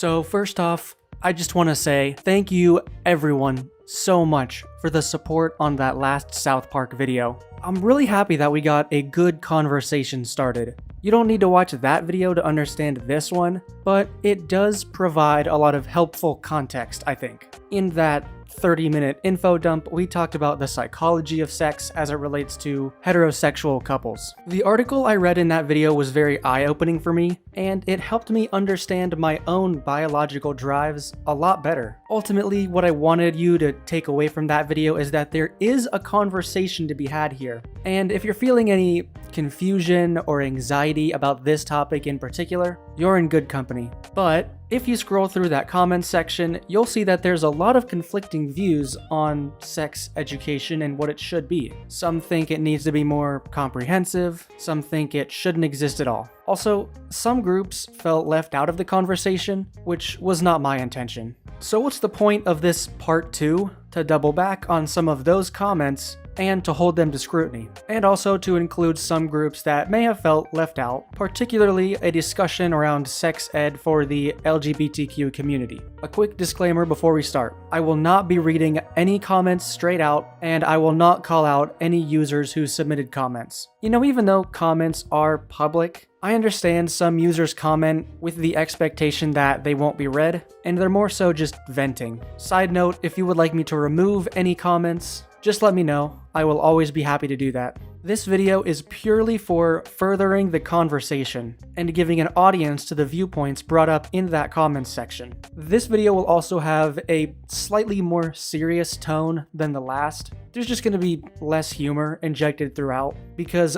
So first off, I just want to say thank you everyone so much for the support on that last South Park video. I'm really happy that we got a good conversation started. You don't need to watch that video to understand this one, but it does provide a lot of helpful context, I think. In that 30-minute info dump, we talked about the psychology of sex as it relates to heterosexual couples. The article I read in that video was very eye-opening for me, and it helped me understand my own biological drives a lot better. Ultimately, what I wanted you to take away from that video is that there is a conversation to be had here. And if you're feeling any confusion or anxiety about this topic in particular, you're in good company. But if you scroll through that comments section, you'll see that there's a lot of conflicting views on sex education and what it should be. Some think it needs to be more comprehensive, some think it shouldn't exist at all. Also, some groups felt left out of the conversation, which was not my intention. So what's the point of this part 2? To double back on some of those comments and to hold them to scrutiny, and also to include some groups that may have felt left out, particularly a discussion around sex ed for the LGBTQ community. A quick disclaimer before we start. I will not be reading any comments straight out, and I will not call out any users who submitted comments. You know, even though comments are public, I understand some users comment with the expectation that they won't be read, and they're more so just venting. Side note, if you would like me to remove any comments, just let me know. I will always be happy to do that. This video is purely for furthering the conversation and giving an audience to the viewpoints brought up in that comments section. This video will also have a slightly more serious tone than the last. There's just going to be less humor injected throughout because,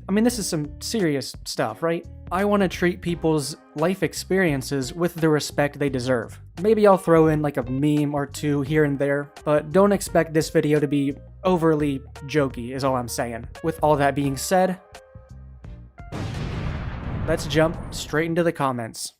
I mean, this is some serious stuff, right? I want to treat people's life experiences with the respect they deserve. Maybe I'll throw in like a meme or two here and there, but don't expect this video to be overly jokey is all I'm saying. With all that being said, let's jump straight into the comments.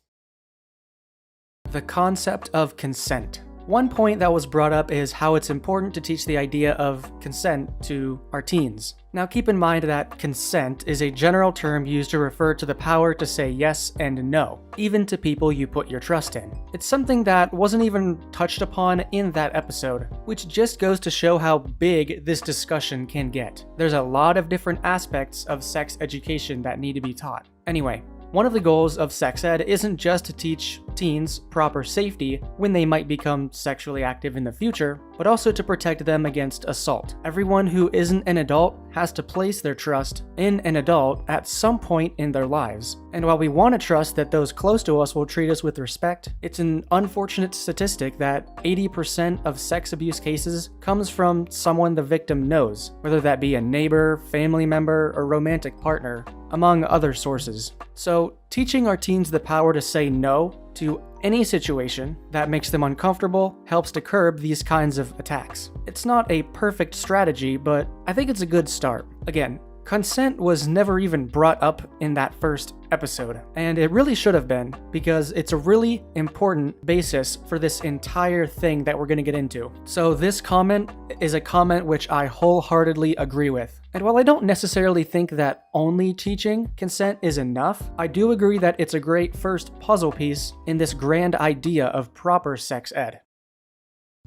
The concept of consent. One point that was brought up is how it's important to teach the idea of consent to our teens. Now keep in mind that consent is a general term used to refer to the power to say yes and no, even to people you put your trust in. It's something that wasn't even touched upon in that episode, which just goes to show how big this discussion can get. There's a lot of different aspects of sex education that need to be taught. Anyway, one of the goals of sex ed isn't just to teach teens proper safety when they might become sexually active in the future, but also to protect them against assault. Everyone who isn't an adult has to place their trust in an adult at some point in their lives. And while we want to trust that those close to us will treat us with respect, it's an unfortunate statistic that 80% of sex abuse cases comes from someone the victim knows, whether that be a neighbor, family member, or romantic partner, among other sources. So, teaching our teens the power to say no to any situation that makes them uncomfortable helps to curb these kinds of attacks. It's not a perfect strategy, but I think it's a good start. Again, consent was never even brought up in that first episode, and it really should have been, because it's a really important basis for this entire thing that we're going to get into. So this comment is a comment which I wholeheartedly agree with. And while I don't necessarily think that only teaching consent is enough, I do agree that it's a great first puzzle piece in this grand idea of proper sex ed.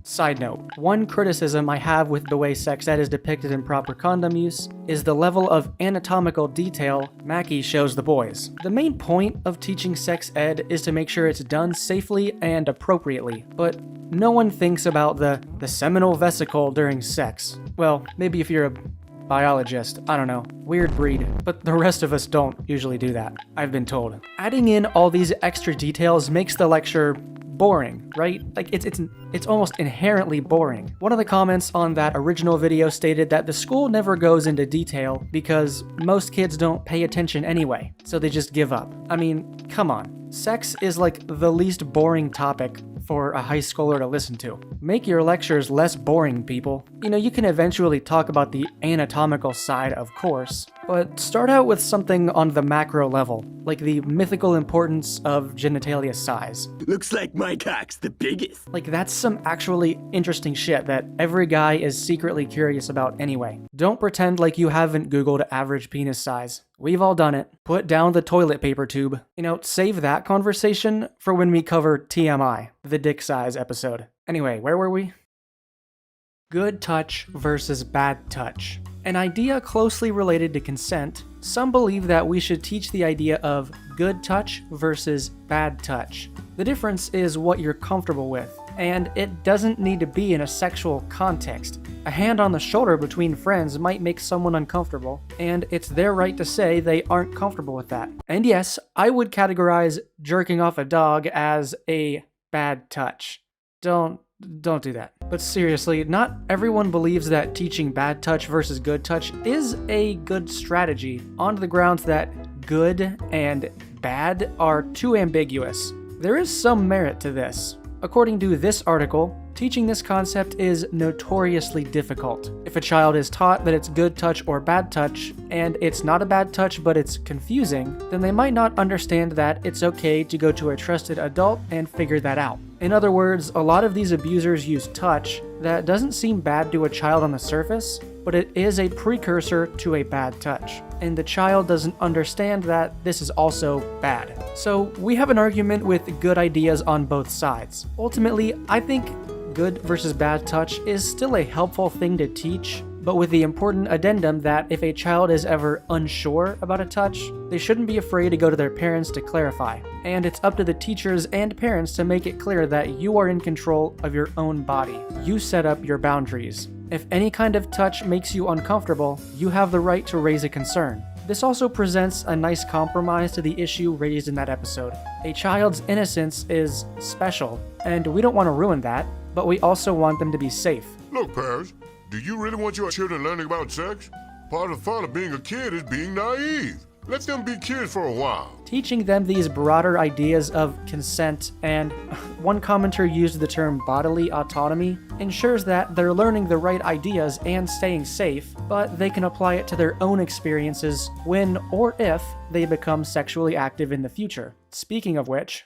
Side note, one criticism I have with the way sex ed is depicted in proper condom use is the level of anatomical detail Mackie shows the boys. The main point of teaching sex ed is to make sure it's done safely and appropriately, but no one thinks about the seminal vesicle during sex. Well, maybe if you're a biologist, I don't know, weird breed, but the rest of us don't usually do that, I've been told. Adding in all these extra details makes the lecture boring, right? Like it's almost inherently boring. One of the comments on that original video stated that the school never goes into detail because most kids don't pay attention anyway, so they just give up. I mean, come on. Sex is like the least boring topic for a high schooler to listen to. Make your lectures less boring, people. You know, you can eventually talk about the anatomical side, of course, But start out with something on the macro level, like the mythical importance of genitalia size. Looks like my cock's the biggest. Like, that's some actually interesting shit that every guy is secretly curious about anyway. Don't pretend like you haven't Googled average penis size. We've all done it. Put down the toilet paper tube. Save that conversation for when we cover TMI, the dick size episode. Anyway, where were we? Good touch versus bad touch. An idea closely related to consent, some believe that we should teach the idea of good touch versus bad touch. The difference is what you're comfortable with, and it doesn't need to be in a sexual context. A hand on the shoulder between friends might make someone uncomfortable, and it's their right to say they aren't comfortable with that. And yes, I would categorize jerking off a dog as a bad touch. Don't do that. But seriously, not everyone believes that teaching bad touch versus good touch is a good strategy on the grounds that good and bad are too ambiguous. There is some merit to this. According to this article, teaching this concept is notoriously difficult. If a child is taught that it's good touch or bad touch, and it's not a bad touch but it's confusing, then they might not understand that it's okay to go to a trusted adult and figure that out. In other words, a lot of these abusers use touch that doesn't seem bad to a child on the surface, but it is a precursor to a bad touch. And the child doesn't understand that this is also bad. So we have an argument with good ideas on both sides. Ultimately, I think good versus bad touch is still a helpful thing to teach, but with the important addendum that if a child is ever unsure about a touch, they shouldn't be afraid to go to their parents to clarify. And it's up to the teachers and parents to make it clear that you are in control of your own body. You set up your boundaries. If any kind of touch makes you uncomfortable, you have the right to raise a concern. This also presents a nice compromise to the issue raised in that episode. A child's innocence is special, and we don't want to ruin that, but we also want them to be safe. Look, parents, do you really want your children learning about sex? Part of the fun of being a kid is being naive. Let them be kids for a while. Teaching them these broader ideas of consent and, one commenter used the term bodily autonomy, ensures that they're learning the right ideas and staying safe, but they can apply it to their own experiences when or if they become sexually active in the future. Speaking of which,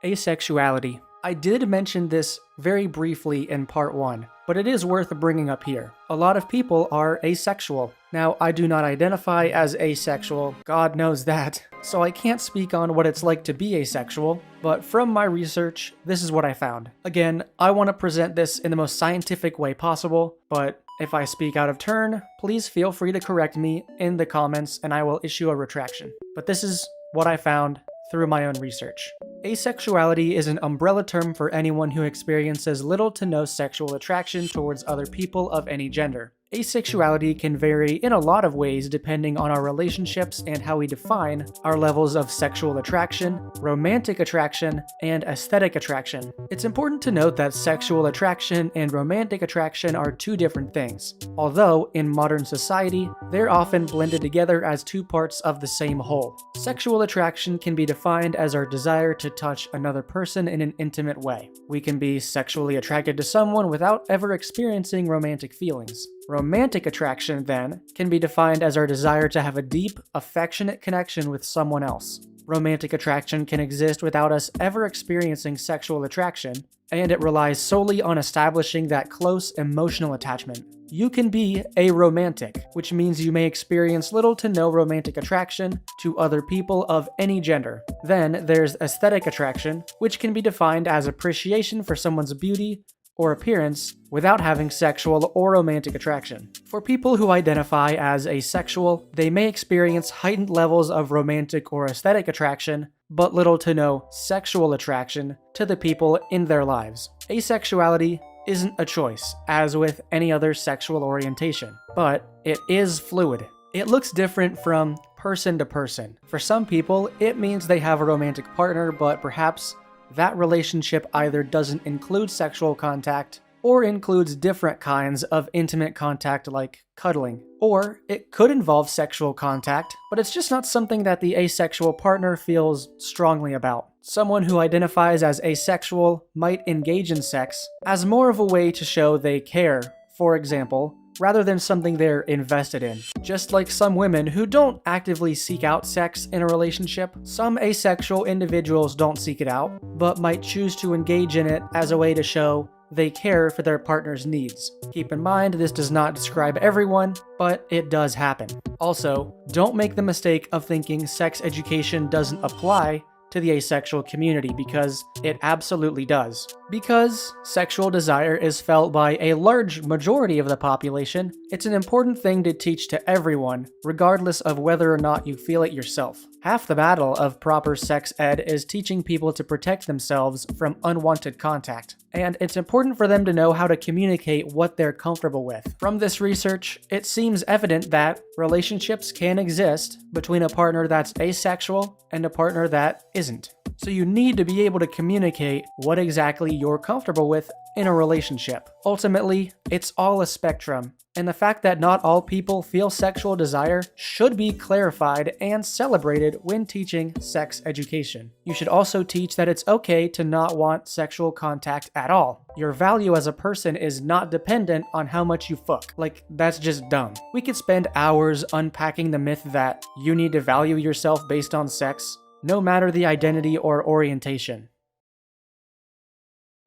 asexuality. I did mention this very briefly in part 1, but it is worth bringing up here. A lot of people are asexual. Now, I do not identify as asexual, God knows that, so I can't speak on what it's like to be asexual, but from my research, this is what I found. Again, I want to present this in the most scientific way possible, but if I speak out of turn, please feel free to correct me in the comments and I will issue a retraction. But this is what I found through my own research. Asexuality is an umbrella term for anyone who experiences little to no sexual attraction towards other people of any gender. Asexuality can vary in a lot of ways depending on our relationships and how we define our levels of sexual attraction, romantic attraction, and aesthetic attraction. It's important to note that sexual attraction and romantic attraction are two different things, although in modern society, they're often blended together as two parts of the same whole. Sexual attraction can be defined as our desire to touch another person in an intimate way. We can be sexually attracted to someone without ever experiencing romantic feelings. Romantic attraction, then, can be defined as our desire to have a deep, affectionate connection with someone else. Romantic attraction can exist without us ever experiencing sexual attraction, and it relies solely on establishing that close emotional attachment. You can be aromantic, which means you may experience little to no romantic attraction to other people of any gender. Then there's aesthetic attraction, which can be defined as appreciation for someone's beauty or appearance without having sexual or romantic attraction. For people who identify as asexual, they may experience heightened levels of romantic or aesthetic attraction, but little to no sexual attraction to the people in their lives. Asexuality isn't a choice, as with any other sexual orientation, but it is fluid. It looks different from person to person. For some people, it means they have a romantic partner, but perhaps that relationship either doesn't include sexual contact or includes different kinds of intimate contact like cuddling. Or it could involve sexual contact, but it's just not something that the asexual partner feels strongly about. Someone who identifies as asexual might engage in sex as more of a way to show they care. For example, rather than something they're invested in. Just like some women who don't actively seek out sex in a relationship, some asexual individuals don't seek it out, but might choose to engage in it as a way to show they care for their partner's needs. Keep in mind, this does not describe everyone, but it does happen. Also, don't make the mistake of thinking sex education doesn't apply to the asexual community, because it absolutely does. Because sexual desire is felt by a large majority of the population, it's an important thing to teach to everyone, regardless of whether or not you feel it yourself. Half the battle of proper sex ed is teaching people to protect themselves from unwanted contact, and it's important for them to know how to communicate what they're comfortable with. From this research, it seems evident that relationships can exist between a partner that's asexual and a partner that isn't. So you need to be able to communicate what exactly you're comfortable with in a relationship. Ultimately, it's all a spectrum, and the fact that not all people feel sexual desire should be clarified and celebrated when teaching sex education. You should also teach that it's okay to not want sexual contact at all. Your value as a person is not dependent on how much you fuck. Like, that's just dumb. We could spend hours unpacking the myth that you need to value yourself based on sex, no matter the identity or orientation.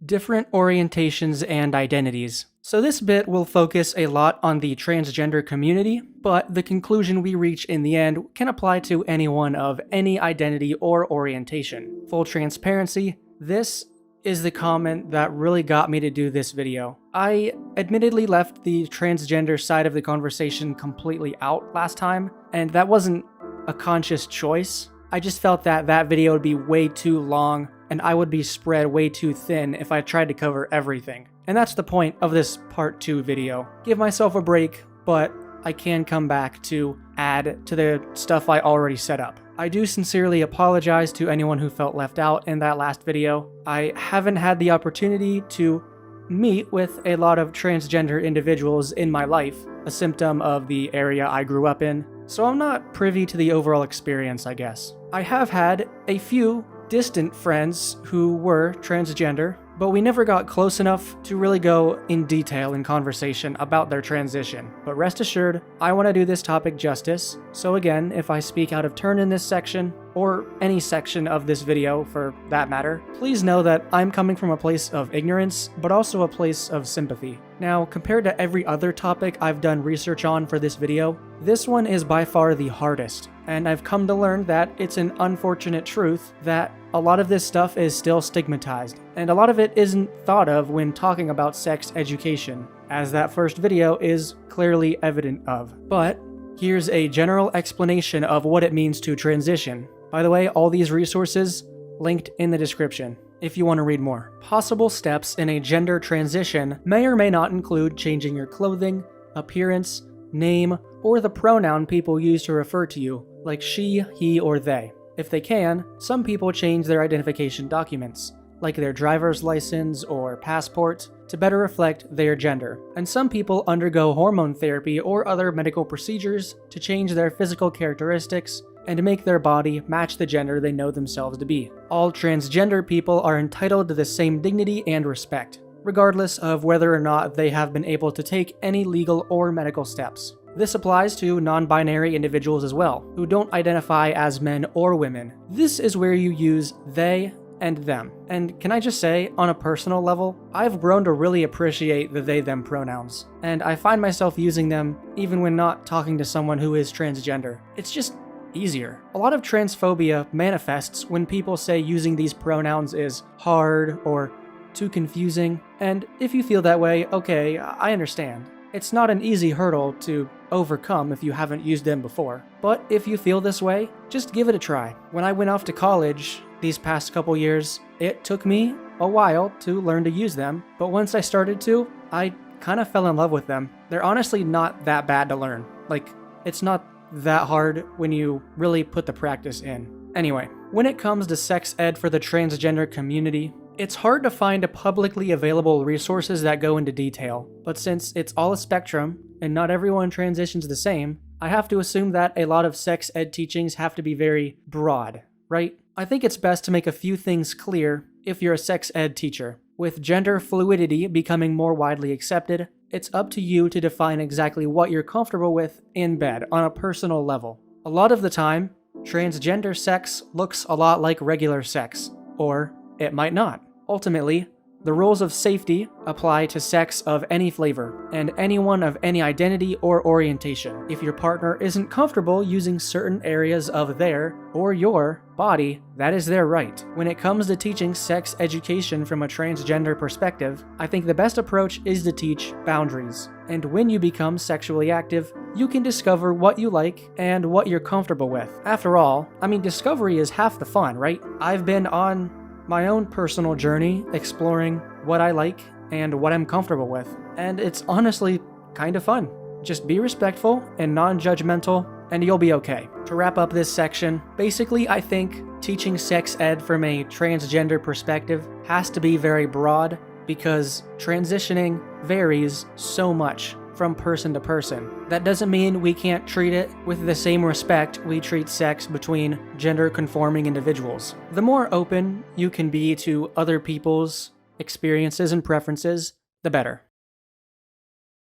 Different orientations and identities. So this bit will focus a lot on the transgender community, but the conclusion we reach in the end can apply to anyone of any identity or orientation. Full transparency, this is the comment that really got me to do this video. I admittedly left the transgender side of the conversation completely out last time, and that wasn't a conscious choice. I just felt that that video would be way too long and I would be spread way too thin if I tried to cover everything. And that's the point of this part 2 video. Give myself a break, but I can come back to add to the stuff I already set up. I do sincerely apologize to anyone who felt left out in that last video. I haven't had the opportunity to meet with a lot of transgender individuals in my life, a symptom of the area I grew up in, so I'm not privy to the overall experience, I guess. I have had a few distant friends who were transgender, but we never got close enough to really go in detail in conversation about their transition. But rest assured, I want to do this topic justice, so again, if I speak out of turn in this section, or any section of this video for that matter, please know that I'm coming from a place of ignorance, but also a place of sympathy. Now, compared to every other topic I've done research on for this video, this one is by far the hardest, and I've come to learn that it's an unfortunate truth that a lot of this stuff is still stigmatized, and a lot of it isn't thought of when talking about sex education, as that first video is clearly evident of. But here's a general explanation of what it means to transition. By the way, all these resources linked in the description if you want to read more. Possible steps in a gender transition may or may not include changing your clothing, appearance, name, or the pronoun people use to refer to you, like she, he, or they. If they can, some people change their identification documents, like their driver's license or passport, to better reflect their gender. And some people undergo hormone therapy or other medical procedures to change their physical characteristics and to make their body match the gender they know themselves to be. All transgender people are entitled to the same dignity and respect, regardless of whether or not they have been able to take any legal or medical steps. This applies to non-binary individuals as well, who don't identify as men or women. This is where you use they and them. And can I just say, on a personal level, I've grown to really appreciate the they-them pronouns, and I find myself using them even when not talking to someone who is transgender. It's just easier. A lot of transphobia manifests when people say using these pronouns is hard or too confusing, and if you feel that way, okay, I understand. It's not an easy hurdle to overcome if you haven't used them before. But if you feel this way, just give it a try. When I went off to college these past couple years, it took me a while to learn to use them, but once I started to, I kind of fell in love with them. They're honestly not that bad to learn. Like, it's not that hard when you really put the practice in. Anyway, when it comes to sex ed for the transgender community, it's hard to find publicly available resources that go into detail, but since it's all a spectrum and not everyone transitions the same, I have to assume that a lot of sex ed teachings have to be very broad, right? I think it's best to make a few things clear if you're a sex ed teacher. With gender fluidity becoming more widely accepted, it's up to you to define exactly what you're comfortable with in bed on a personal level. A lot of the time, transgender sex looks a lot like regular sex, or it might not. Ultimately, the rules of safety apply to sex of any flavor, and anyone of any identity or orientation. If your partner isn't comfortable using certain areas of their or your body, that is their right. When it comes to teaching sex education from a transgender perspective, I think the best approach is to teach boundaries. And when you become sexually active, you can discover what you like and what you're comfortable with. After all, discovery is half the fun, right? I've been on my own personal journey exploring what I like and what I'm comfortable with, and it's honestly kind of fun. Just be respectful and non-judgmental, and you'll be okay. To wrap up this section, basically I think teaching sex ed from a transgender perspective has to be very broad because transitioning varies so much from person to person. That doesn't mean we can't treat it with the same respect we treat sex between gender-conforming individuals. The more open you can be to other people's experiences and preferences, the better.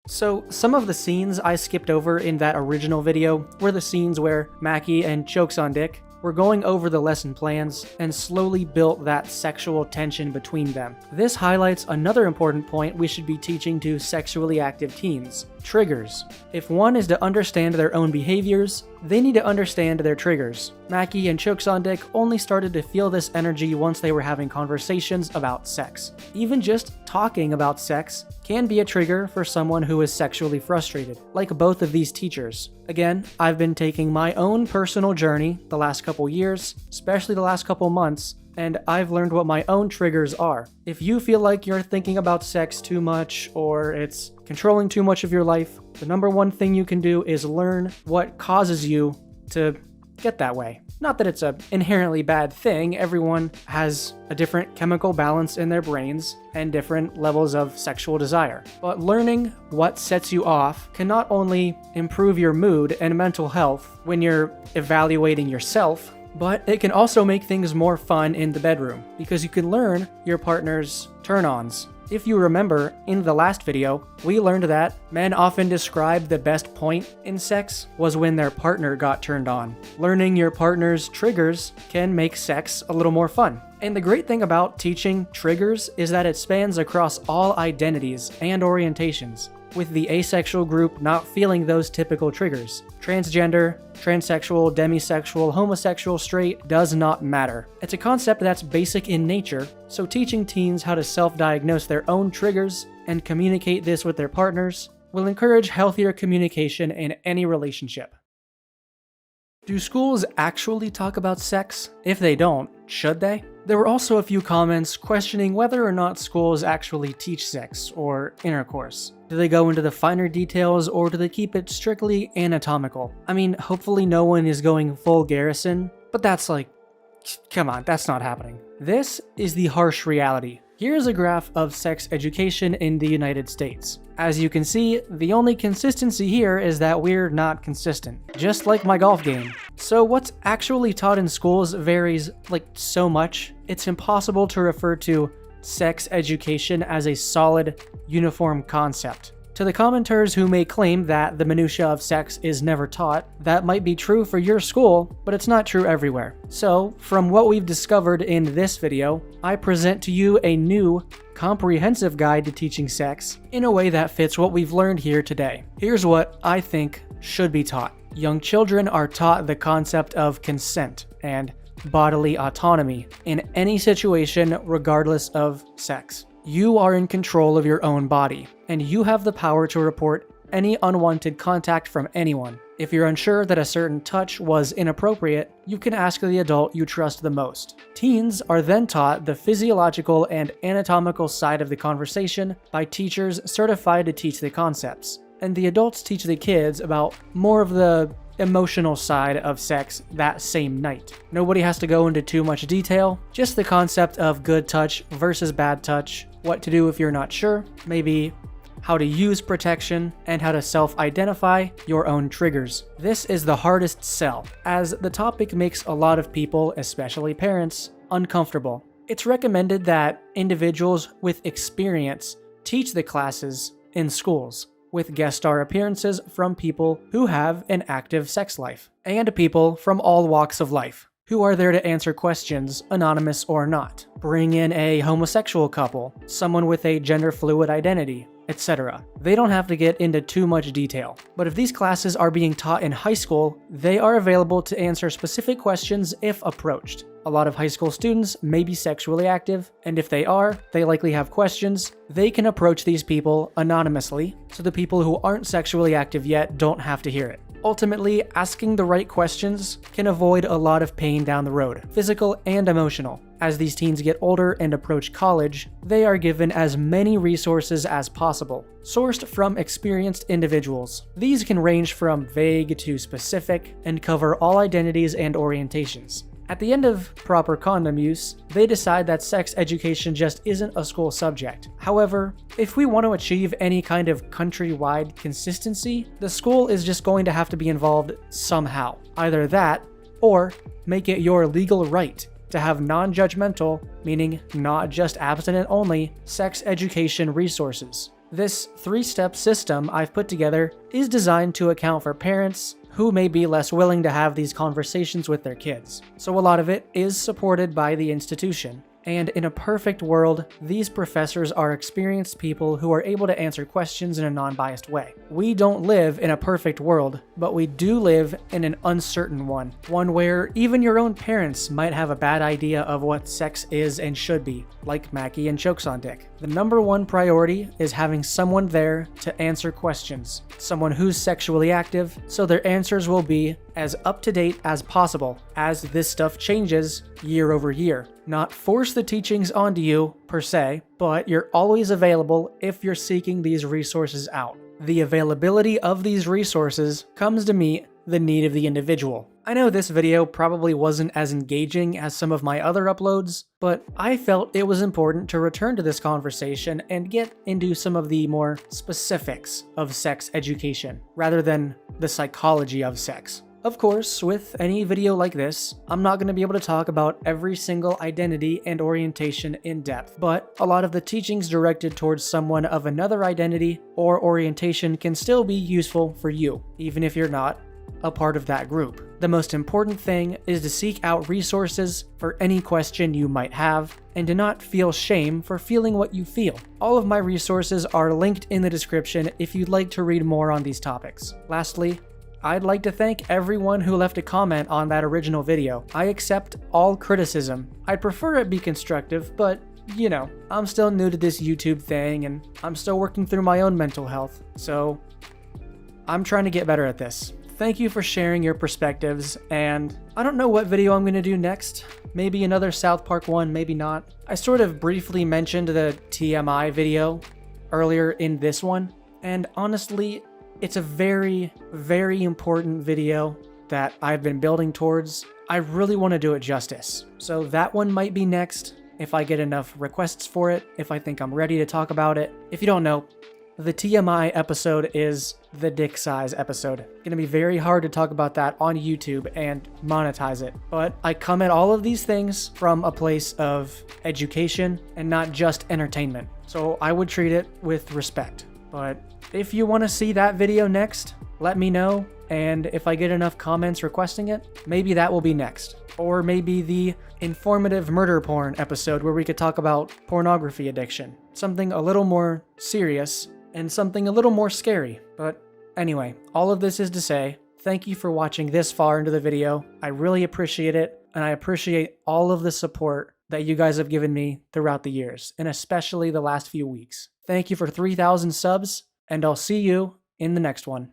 So, some of the scenes I skipped over in that original video were the scenes where Mackie and Chokes on Dick were going over the lesson plans and slowly built that sexual tension between them. This highlights another important point we should be teaching to sexually active teens: triggers. If one is to understand their own behaviors, they need to understand their triggers. Mackie and Chokes on Dick only started to feel this energy once they were having conversations about sex. Even just talking about sex can be a trigger for someone who is sexually frustrated, like both of these teachers. Again, I've been taking my own personal journey the last couple years, especially the last couple months, and I've learned what my own triggers are. If you feel like you're thinking about sex too much or it's controlling too much of your life, the number one thing you can do is learn what causes you to get that way. Not that it's an inherently bad thing. Everyone has a different chemical balance in their brains and different levels of sexual desire. But learning what sets you off can not only improve your mood and mental health when you're evaluating yourself, but it can also make things more fun in the bedroom because you can learn your partner's turn-ons. If you remember, in the last video, we learned that men often describe the best point in sex was when their partner got turned on. Learning your partner's triggers can make sex a little more fun. And the great thing about teaching triggers is that it spans across all identities and orientations, with the asexual group not feeling those typical triggers. Transgender, transsexual, demisexual, homosexual, straight, does not matter. It's a concept that's basic in nature, so teaching teens how to self-diagnose their own triggers and communicate this with their partners will encourage healthier communication in any relationship. Do schools actually talk about sex? If they don't, should they? There were also a few comments questioning whether or not schools actually teach sex or intercourse. Do they go into the finer details or do they keep it strictly anatomical? Hopefully no one is going full Garrison, but that's come on, that's not happening. This is the harsh reality. Here's a graph of sex education in the United States. As you can see, the only consistency here is that we're not consistent, just like my golf game. So what's actually taught in schools varies so much, it's impossible to refer to sex education as a solid, uniform concept. To the commenters who may claim that the minutiae of sex is never taught, that might be true for your school, but it's not true everywhere. So, from what we've discovered in this video, I present to you a new, comprehensive guide to teaching sex in a way that fits what we've learned here today. Here's what I think should be taught. Young children are taught the concept of consent and bodily autonomy in any situation regardless of sex. You are in control of your own body, and you have the power to report any unwanted contact from anyone. If you're unsure that a certain touch was inappropriate, you can ask the adult you trust the most. Teens are then taught the physiological and anatomical side of the conversation by teachers certified to teach the concepts, and the adults teach the kids about more of the emotional side of sex that same night. Nobody has to go into too much detail, just the concept of good touch versus bad touch, what to do if you're not sure, maybe how to use protection, and how to self-identify your own triggers. This is the hardest sell, as the topic makes a lot of people, especially parents, uncomfortable. It's recommended that individuals with experience teach the classes in schools, with guest star appearances from people who have an active sex life, and people from all walks of life who are there to answer questions, anonymous or not. Bring in a homosexual couple, someone with a gender fluid identity, etc. They don't have to get into too much detail. But if these classes are being taught in high school, they are available to answer specific questions if approached. A lot of high school students may be sexually active, and if they are, they likely have questions. They can approach these people anonymously, so the people who aren't sexually active yet don't have to hear it. Ultimately, asking the right questions can avoid a lot of pain down the road, physical and emotional. As these teens get older and approach college, they are given as many resources as possible, sourced from experienced individuals. These can range from vague to specific and cover all identities and orientations. At the end of proper condom use, they decide that sex education just isn't a school subject. However, if we want to achieve any kind of countrywide consistency, the school is just going to have to be involved somehow. Either that, or make it your legal right to have non-judgmental, meaning not just abstinent only, sex education resources. This 3-step system I've put together is designed to account for parents who may be less willing to have these conversations with their kids. So a lot of it is supported by the institution. And in a perfect world, these professors are experienced people who are able to answer questions in a non-biased way. We don't live in a perfect world, but we do live in an uncertain one. One where even your own parents might have a bad idea of what sex is and should be, like Mackie and Chokes on Dick. The number one priority is having someone there to answer questions. Someone who's sexually active, so their answers will be as up-to-date as possible as this stuff changes year over year. Not force the teachings onto you, per se, but you're always available if you're seeking these resources out. The availability of these resources comes to meet the need of the individual. I know this video probably wasn't as engaging as some of my other uploads, but I felt it was important to return to this conversation and get into some of the more specifics of sex education, rather than the psychology of sex. Of course, with any video like this, I'm not going to be able to talk about every single identity and orientation in depth, but a lot of the teachings directed towards someone of another identity or orientation can still be useful for you, even if you're not a part of that group. The most important thing is to seek out resources for any question you might have, and to not feel shame for feeling what you feel. All of my resources are linked in the description if you'd like to read more on these topics. Lastly, I'd like to thank everyone who left a comment on that original video. I accept all criticism. I'd prefer it be constructive, but you know, I'm still new to this YouTube thing and I'm still working through my own mental health, so I'm trying to get better at this. Thank you for sharing your perspectives, and I don't know what video I'm going to do next. Maybe another South Park one, maybe not. I sort of briefly mentioned the TMI video earlier in this one, and honestly, it's a very, very important video that I've been building towards. I really want to do it justice. So that one might be next if I get enough requests for it, if I think I'm ready to talk about it. If you don't know, the TMI episode is the dick size episode. Gonna be very hard to talk about that on YouTube and monetize it. But I come at all of these things from a place of education and not just entertainment. So I would treat it with respect. But if you want to see that video next, let me know, and if I get enough comments requesting it, maybe that will be next. Or maybe the informative murder porn episode where we could talk about pornography addiction. Something a little more serious, and something a little more scary. But anyway, all of this is to say, thank you for watching this far into the video. I really appreciate it, and I appreciate all of the support that you guys have given me throughout the years, and especially the last few weeks. Thank you for 3,000 subs, and I'll see you in the next one.